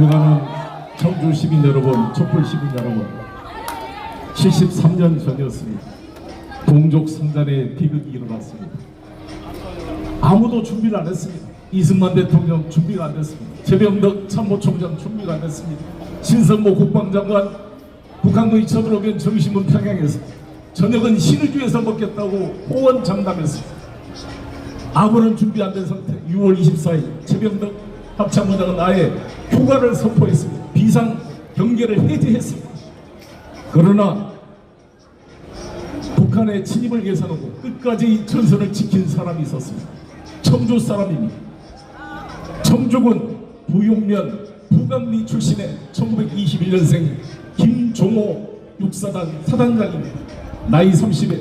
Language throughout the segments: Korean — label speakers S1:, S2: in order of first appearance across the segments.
S1: 존경하는 청주 시민 여러분, 촛불 시민 여러분, 73년 전이었습니다. 동족 상잔의 비극이 일어났습니다. 아무도 준비를 안 했습니다. 이승만 대통령 준비가 안 됐습니다. 최병덕 참모총장 준비가 안 됐습니다. 신성모 국방장관 북한군이 쳐들어오면 정신문 평양에서 저녁은 신의주에서 먹겠다고 호언장담했습니다. 아무런 준비 안 된 상태 6월 24일 최병덕 합참의장은 아예 휴가를 선포했습니다. 비상 경계를 해제했습니다. 그러나 북한의 침입을 예상하고 끝까지 전선을 지킨 사람이 있었습니다. 청주 사람입니다. 청주군 부용면 부강리 출신의 1921년생 김종호 육사단 사단장입니다. 나이 30에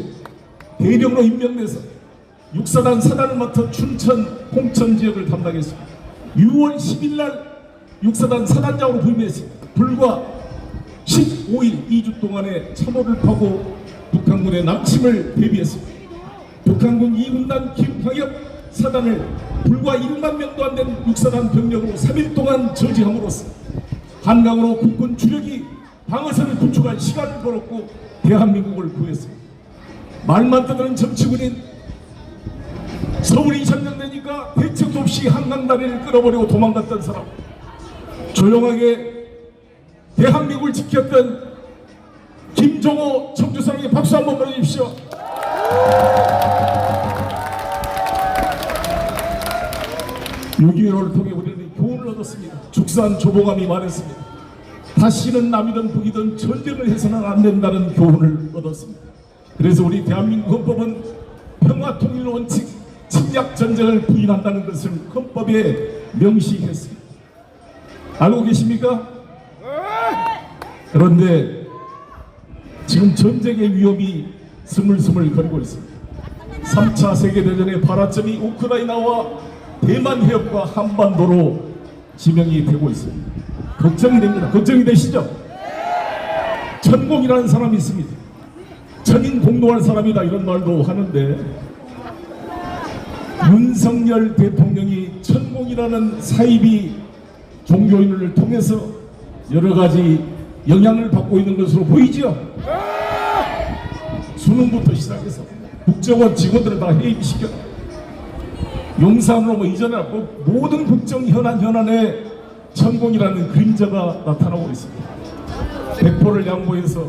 S1: 대령으로 임명돼서 육사단 사단을 맡아 춘천, 홍천 지역을 담당했습니다. 6월 10일 육사단 사단장으로 부임했습니다. 불과 15일 2주 동안의 참호를 파고 북한군의 남침을 대비했습니다. 북한군 2군단 김황엽 사단을 불과 1만 명도 안 된 육사단 병력으로 3일 동안 저지함으로써 한강으로 국군 주력이 방어선을 구축할 시간을 벌었고 대한민국을 구했습니다. 말만 듣는 정치군인 서울이 점령되니까 대책도 없이 한강다리를 끌어버리고 도망갔던 사람, 조용하게 대한민국을 지켰던 김종호 청주사람에게 박수 한번 보내주십시오. 6.25를 통해 우리는 교훈을 얻었습니다. 죽산 조보감이 말했습니다. 다시는 남이든 북이든 전쟁을 해서는 안 된다는 교훈을 얻었습니다. 그래서 우리 대한민국 헌법은 평화 통일 원칙, 침략 전쟁을 부인한다는 것을 헌법에 명시했습니다. 알고 계십니까? 그런데 지금 전쟁의 위험이 스물스물 거리고 있습니다. 3차 세계대전의 발화점이 우크라이나와 대만 해협과 한반도로 지명이 되고 있습니다. 걱정이 됩니다. 걱정이 되시죠? 천공이라는 사람이 있습니다. 천인 공노할 사람이다 이런 말도 하는데 윤석열 대통령이 천공이라는 사이비 종교인을 통해서 여러 가지 영향을 받고 있는 것으로 보이죠? 수능부터 시작해서 국정원 직원들을 다 해임시켜 용산으로 이전에 모든 국정 현안에 천공이라는 그림자가 나타나고 있습니다. 백포를 양보해서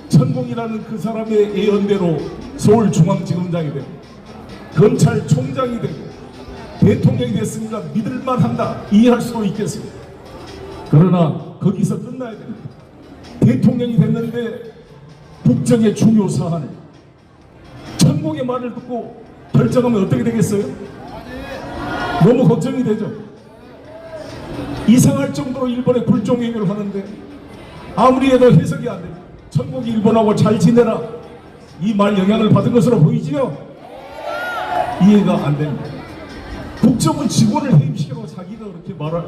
S1: 천공이라는 그 사람의 예언대로 서울중앙지검장이 되고 검찰총장이 되고 대통령이 됐으니까 믿을만한다 이해할 수도 있겠습니다. 그러나 거기서 끝나야 됩니다. 대통령이 됐는데 국정의 중요 사안을 천공의 말을 듣고 결정하면 어떻게 되겠어요? 너무 걱정이 되죠. 이상할 정도로 일본에 불종행위를 하는데 아무리 해도 해석이 안 됩니다. 천국이 일본하고 잘 지내라 이 말 영향을 받은 것으로 보이지요? 이해가 안 됩니다. 국정은 직원을 해임시키라고 자기가 그렇게 말할.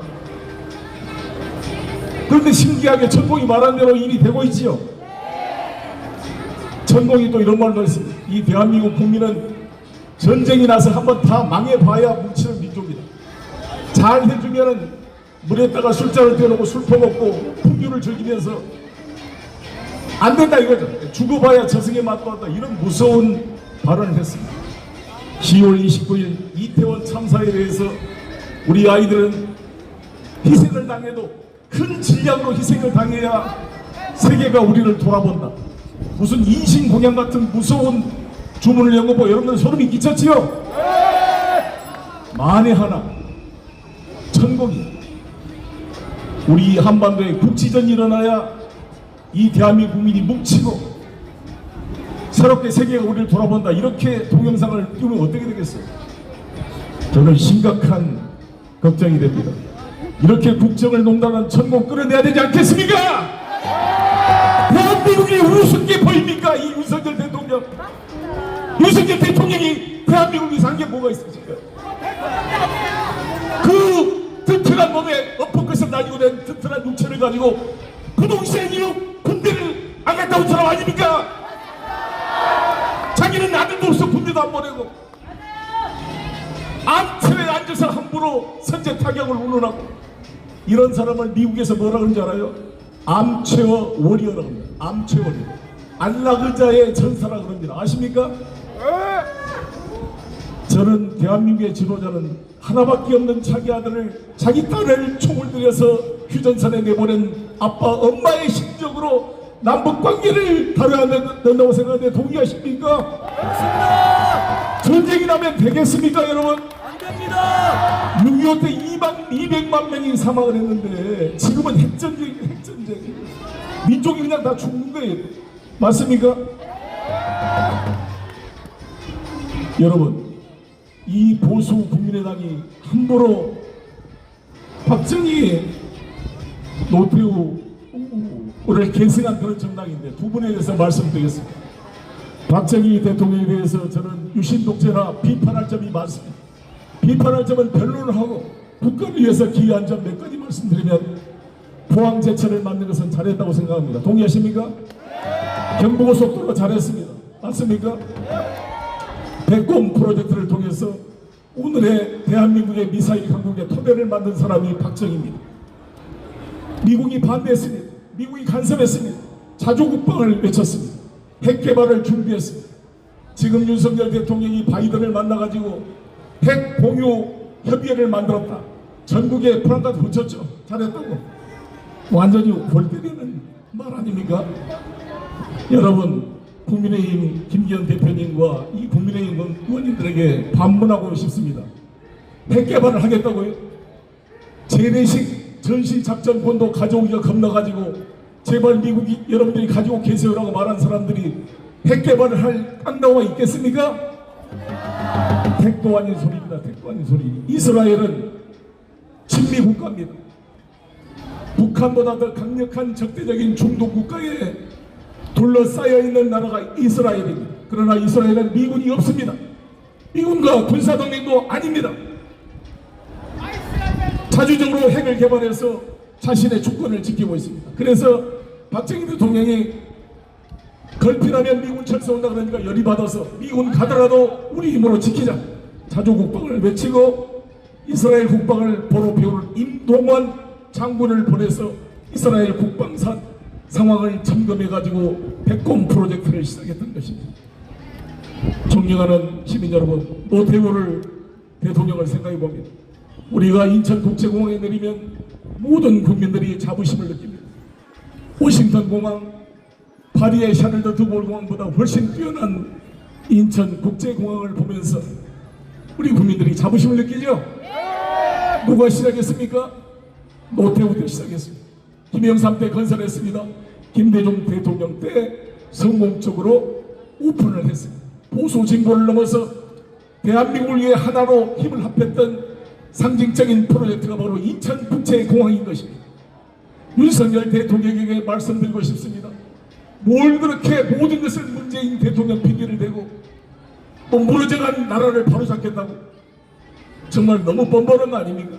S1: 그런데 신기하게 천공이 말한 대로 일이 되고 있지요. 천공이 또 이런 말도 했습니다. 이 대한민국 국민은 전쟁이 나서 한번 다 망해봐야 뭉치는 민족이다. 잘 해주면은 물에다가 술잔을 떼놓고 술 퍼먹고 풍류를 즐기면서 안 된다 이거죠. 죽어봐야 저승에 맛보았다 이런 무서운 발언을 했습니다. 10월 29일 이태원 참사에 대해서 우리 아이들은 희생을 당해도 큰 질량으로 희생을 당해야 세계가 우리를 돌아본다. 무슨 인신공양 같은 무서운 주문을 영어보 여러분들 소름이 끼쳤지요? 만에 하나 천공이 우리 한반도에 국지전이 일어나야 이 대한민국 국민이 뭉치고 새롭게 세계가 우리를 돌아본다 이렇게 동영상을 띄우면 어떻게 되겠어요? 저는 심각한 걱정이 됩니다. 이렇게 국정을 농단한 천공 끌어내야 되지 않겠습니까? 대한민국이 우습게 보입니까? 이 윤석열 대통령. 윤석열 대통령이 대한민국이 산 게 뭐가 있습니까? 그 튼튼한 몸에 엎어것을 다니고 된 튼튼한 육체를 가지고 부동산 이후 군대를 안 갔다 온 사람 아닙니까? 자기는 아들도 없어 군대도 안 보내고 암틀에 앉아서 함부로 선제 타격을 운운하고 이런 사람을 미국에서 뭐라 그러는지 알아요? 암체어 워리어라고 합니다. 암체어 워리어. 안락의자의 전사라고 그럽니다. 아십니까? 저는 대한민국의 지도자는 하나밖에 없는 자기 아들을, 자기 딸을 총을 들여서 휴전선에 내보낸 아빠 엄마의 심정으로 남북관계를 다뤄야 된다고 생각하는데 동의하십니까?
S2: 그렇습니다.
S1: 전쟁이 나면 되겠습니까 여러분?
S2: 안 됩니다.
S1: 6.25 때 200만 명이 사망을 했는데 지금은 핵전쟁. 민족이 그냥 다 죽는 거예요. 맞습니까? 여러분, 이 보수 국민의당이 함부로 박정희 노태우를 계승한 그런 정당인데 두 분에 대해서 말씀드리겠습니다. 박정희 대통령에 대해서 저는 유신독재나 비판할 점이 많습니다. 비판할 점은 변론을 하고 국가를 위해서 기여한 점 몇 가지 말씀드리면, 포항제철을 만든 것은 잘했다고 생각합니다. 동의하십니까? 경부고속도로 잘했습니다. 맞습니까? 백곰 프로젝트를 통해서 오늘의 대한민국의 미사일 강국의 토대를 만든 사람이 박정희입니다. 미국이 반대했습니다. 미국이 간섭했습니다. 자주국방을 외쳤습니다. 핵 개발을 준비했습니다. 지금 윤석열 대통령이 바이든을 만나가지고 핵 공유 협의회를 만들었다. 전국에 프랑카드 붙였죠. 잘했다고. 완전히 골 때리는 말 아닙니까? 여러분, 국민의힘 김기현 대표님과 이 국민의힘 의원님들에게 반문하고 싶습니다. 핵 개발을 하겠다고요? 재래식 전시작전권도 가져오기가 겁나가지고 제발 미국이 여러분들이 가지고 계세요라고 말한 사람들이 핵 개발을 할 깡다와 있겠습니까? 택도 아닌 소리입니다. 택도 아닌 소리. 이스라엘은 친미 국가입니다. 북한보다 더 강력한 적대적인 중동 국가에 둘러싸여 있는 나라가 이스라엘입니다. 그러나 이스라엘은 미군이 없습니다. 미군과 군사동맹도 아닙니다. 자주적으로 핵을 개발해서 자신의 주권을 지키고 있습니다. 그래서 박정희 대통령이 걸필하면 미군 철수온다 그러니까 열이 받아서 미군 가더라도 우리 힘으로 지키자. 자주국방을 외치고 이스라엘 국방을 보러 배우는 임동원 장군을 보내서 이스라엘 국방 상황을 점검해가지고 백곰 프로젝트를 시작했던 것입니다. 존경하는 시민 여러분, 노태우를 대통령을 생각해 봅니다. 우리가 인천국제공항에 내리면 모든 국민들이 자부심을 느낍니다. 워싱턴 공항, 파리의 샤를드 드골 공항보다 훨씬 뛰어난 인천국제공항을 보면서 우리 국민들이 자부심을 느끼죠? 누가 시작했습니까? 노태우 때 시작했습니다. 김영삼 때 건설했습니다. 김대중 대통령 때 성공적으로 오픈을 했습니다. 보수 진보를 넘어서 대한민국을 위해 하나로 힘을 합했던 상징적인 프로젝트가 바로 인천국제공항인 것입니다. 윤석열 대통령에게 말씀드리고 싶습니다. 뭘 그렇게 모든 것을 문재인 대통령 핑계를 대고 또 무너져간 나라를 바로잡겠다고. 정말 너무 뻔뻔한 거 아닙니까?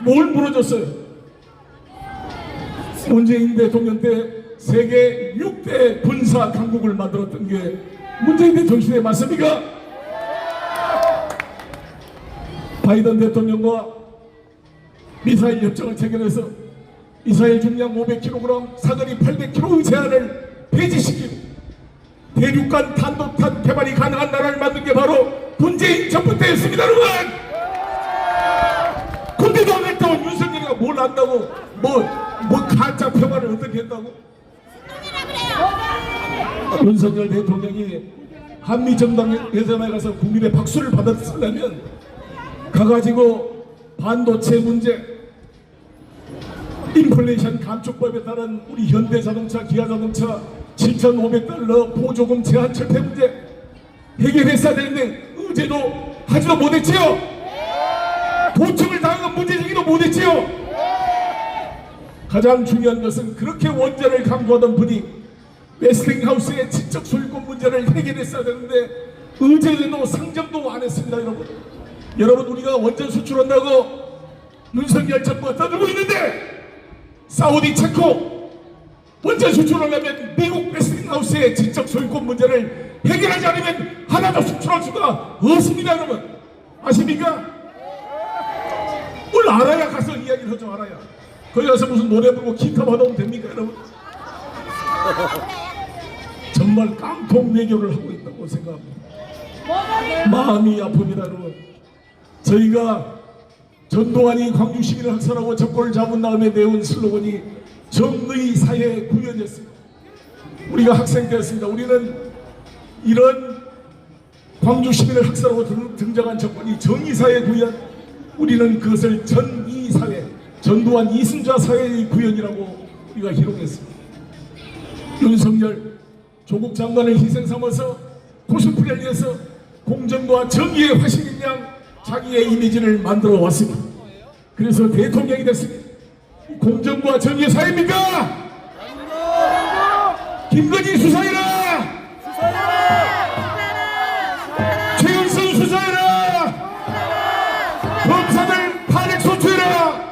S1: 뭘 무너졌어요? 문재인 대통령 때 세계 6대 군사 강국을 만들었던 게 문재인 대통령 시대에 맞습니까? 바이든 대통령과 미사일 협정을 체결해서 미사일 중량 500kg, 사거리 800km의 제한을 폐지시키고 대륙간 탄도탄 개발이 가능한 나라를 만든 게 바로 문재인 정부 때였습니다, 여러분! 군대도 안 했다고 윤석열이가 뭘 안다고 뭐 가짜 평화를 어떻게 했다고? 윤석열 대통령이 한미 정상회담에 가서 국민의 박수를 받았으려면 가가지고 반도체 문제, 인플레이션 감축법에 따른 우리 현대자동차, 기아자동차 7,500달러 보조금 제한 철폐 문제 해결했어야 되는데 어제도 하지도 못했지요. 도청을 당한 건 문제제기도 못했지요. 가장 중요한 것은 그렇게 원전을 강조하던 분이 웨스팅하우스의 지적 소유권 문제를 해결했어야 되는데 어제도 상정도 안 했습니다. 여러분 우리가 원전 수출한다고 윤석열 정부가 떠들고 있는데 사우디 체코 원전 수출하려면 미국 웨스팅하우스의 지적 소유권 문제를 해결하지 않으면 하나도 수출할 수가 없습니다. 여러분 아십니까? 그걸 알아야 가서 이야기를 하죠. 알아야. 거기 가서 무슨 노래 부르고 기타 받아오면 됩니까 여러분? 정말 깡통 외교를 하고 있다고 생각합니다. 마음이 아픕니다 여러분. 저희가 전두환이 광주 시민을 학살하고 정권을 잡은 다음에 내온 슬로건이 정의 사회 구현이었습니다. 우리가 학생 때였습니다. 우리는 이런 광주 시민을 학살하고 등장한 정권이 정의사회 구현, 우리는 그것을 전이사회, 전두환 이순자 사회의 구현이라고 우리가 희롱했습니다. 윤석열 조국 장관을 희생 삼아서 코스프레를 위해서 공정과 정의의 화신인 양 자기의 이미지를 만들어 왔습니다. 그래서 대통령이 됐습니다. 공정과 정의의 사회입니까? 김건희 수사해라! 최은순 수사해라! 검사들 탄핵 소추해라!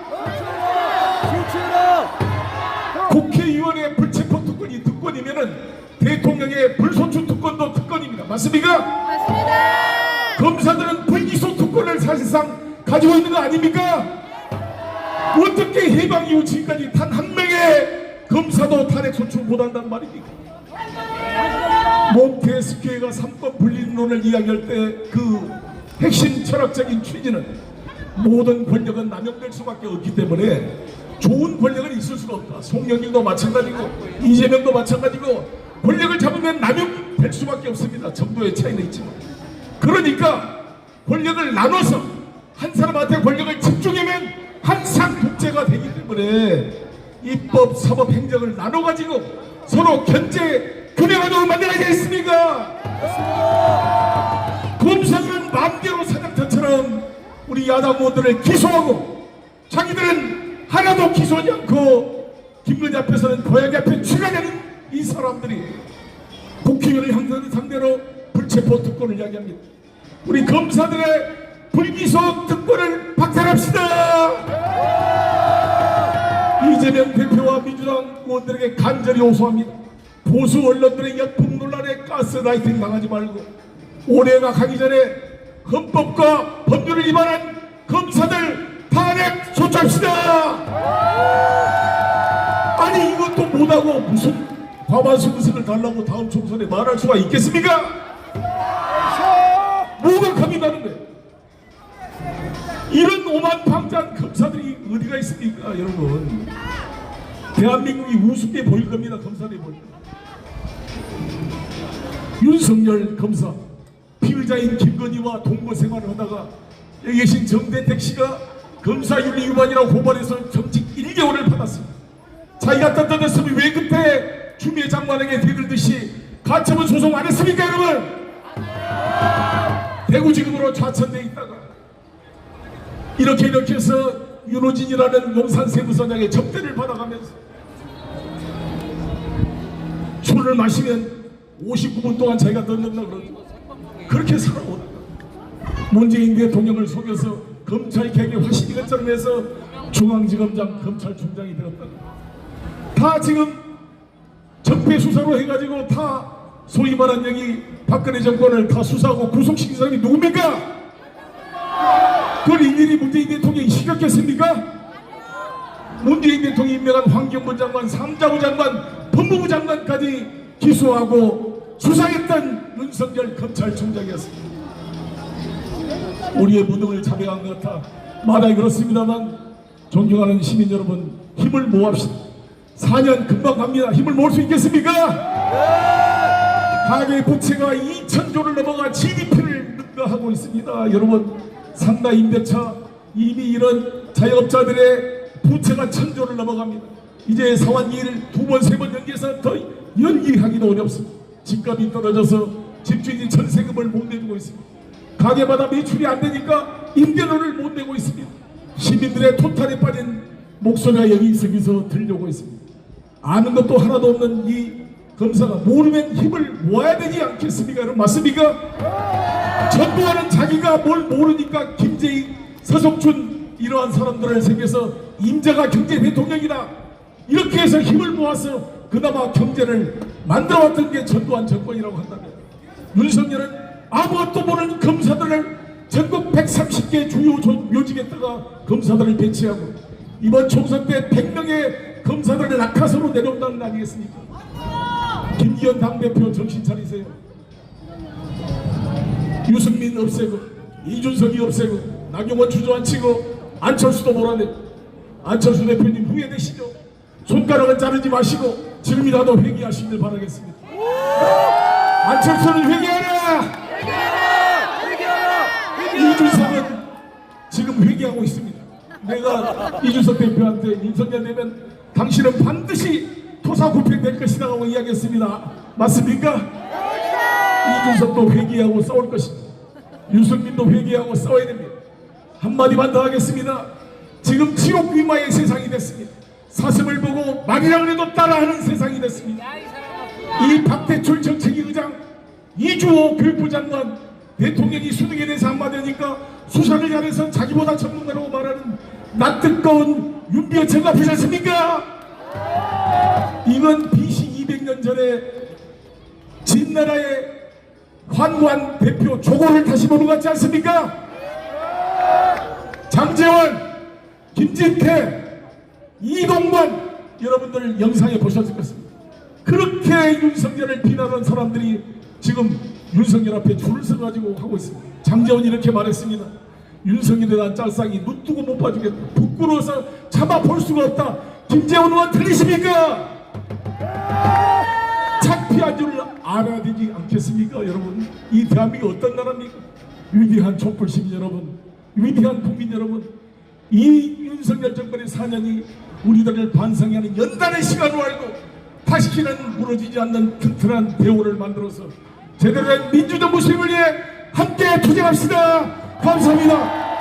S1: 국회의원의 불체포 특권이 특권이면은 대통령의 불소추 특권도 특권입니다. 맞습니까?
S3: 맞습니다.
S1: 검사들은 불기소 특권을 사실상 가지고 있는 거 아닙니까? 어떻게 해방 이후 지금까지 단 한 명의 검사도 탄핵 소추 못한단 말입니까? 몬테스키에가 삼권 분립론을 이야기할 때 그 핵심 철학적인 취지는 모든 권력은 남용될 수밖에 없기 때문에 좋은 권력은 있을 수가 없다. 송영길도 마찬가지고 이재명도 마찬가지고 권력을 잡으면 남용될 수밖에 없습니다. 정도의 차이는 있지만 그러니까 권력을 나눠서 한 사람한테 권력을 집중하면 항상 독재가 되기 때문에 입법, 사법, 행정을 나눠가지고 서로 견제, 균형하도록 만들어야지 않습니까? 검사들은 마음대로 사장터처럼 우리 야당 의원들을 기소하고 자기들은 하나도 기소하지 않고 김건희 앞에서는 고양이 앞에 취가되는 이 사람들이 국회의원을 상대로 불체포 특권을 이야기합니다. 우리 검사들의 불기소 특권을 박탈합시다. 이재명 대표와 민주당 의원들에게 간절히 호소합니다. 보수 언론들의 역풍 논란에 가스라이팅 당하지 말고 올해가 가기 전에 헌법과 법률을 위반한 검사들 탄핵 소추합시다. 아니 이것도 못하고 무슨 과반수를 달라고 다음 총선에 말할 수가 있겠습니까? 뭐가 감이 가는데 이런 오만방자한 검사들이 어디가 있습니까 여러분? 대한민국이 우습게 보일 겁니다. 검사들이 보일 겁니다. 윤석열 검사 피의자인 김건희와 동거 생활을 하다가 여기 계신 정대택 씨가 검사윤리 위반이라고 고발해서 정직 1개월을 받았습니다. 자기가 떳떳했으면 왜 그때 추미애 장관에게 대들듯이 가처분 소송 안 했습니까 여러분? 대구지검으로 좌천돼 있다가 이렇게 해서 윤호진이라는 용산 세무서장의 접대를 받아가면서 술을 마시면 59분 동안 자기가 떴는다 그러죠. 그렇게 살아오다가 문재인 대통령을 속여서 검찰 개혁의 화신이 것처럼 해서 중앙지검장 검찰총장이 되었다가 다 지금 적폐 수사로 해가지고 다 소위 말한 여기 박근혜 정권을 다 수사하고 구속시킨 사람이 누굽니까? 그걸 일일이 문재인 대통령이 시켰겠습니까? 문재인 대통령이 임명한 환경부 장관, 상자부 장관, 법무부 장관까지 기소하고 수사했던 윤석열 검찰총장이었습니다. 우리의 무능을 자백한 것 같아 마다히 그렇습니다만 존경하는 시민 여러분 힘을 모읍시다. 4년 금방 갑니다. 힘을 모을 수 있겠습니까? 가계 부채가 2,000조를 넘어가 GDP를 능가하고 있습니다. 여러분 상가 임대차 이미 이런 자영업자들의 부채가 1,000조를 넘어갑니다. 이제 사환기일을 2번, 3번 연기해서 더 연기하기도 어렵습니다. 집값이 떨어져서 집주인이 전세금을 못 내주고 있습니다. 가게마다 매출이 안 되니까 임대료를 못 내고 있습니다. 시민들의 토탈에 빠진 목소리가 여기저기서 들려오고 있습니다. 아는 것도 하나도 없는 이 검사가 모르면 힘을 모아야 되지 않겠습니까? 여러분 맞습니까? 전두환은 자기가 뭘 모르니까 김재희, 서석준 이러한 사람들을 생겨서 임자가 경제 대통령이다 이렇게 해서 힘을 모아서 그나마 경제를 만들어왔던 게 전두환 정권이라고 한다면 윤석열은 아무것도 모르는 검사들을 전국 130개 주요 묘직에다가 검사들을 배치하고 이번 총선 때 100명의 검사들을 낙하서로 내려온다는 거 아니겠습니까? 김기현 당대표 정신 차리세요. 유승민 없애고 이준석이 없애고 나경원 주저앉히고 안철수도 몰아내고 안철수 대표님 후회되시죠? 손가락은 자르지 마시고 지금이라도 회개하시길 바라겠습니다. 안철수는 회개하라! 이준석은 지금 회개하고 있습니다. 내가 이준석 대표한테 윤석열 되면 당신은 반드시 토사구팽될 것이다 하고 이야기했습니다. 맞습니까? 이준석도 회개하고 싸울 것입니다. 윤석민도 회개하고 싸워야 됩니다. 한마디만 더 하겠습니다. 지금 지옥 위마의 세상이 됐습니다. 사슴을 보고 말이라 그래도 따라하는 세상이 됐습니다. 이 박대출 정책위 의장, 이주호 교육부 장관, 대통령이 수능에 대해서 한마디니까 수사를 잘해서 자기보다 전문가라고 말하는 낯뜨거운 윤비어처가 앞이지 않습니까? 이건 BC 200년 전에 진나라의 환관 대표 조고를 다시 보는 것 같지 않습니까? 장제원, 김진태, 이동관 여러분들 영상에 보셨을 것입니다. 그렇게 윤석열을 비난하는 사람들이 지금 윤석열 앞에 줄을 서가지고 하고 있습니다. 장제원이 이렇게 말했습니다. 윤석열에 대한 짤상이 눈 뜨고 못 봐주겠다. 부끄러워서 참아 볼 수가 없다. 김재원 의원 틀리십니까? 창피한 줄 알아야 되지 않겠습니까? 여러분, 이 대한민국이 어떤 나라입니까? 위대한 촛불 시민 여러분, 위대한 국민 여러분, 이 윤석열 정권의 4년이 우리들을 반성해야 하는 연단의 시간으로 알고 다시는 무너지지 않는 튼튼한 대우를 만들어서 제대로 된 민주정부 수립을 위해 함께 투쟁합시다. 감사합니다.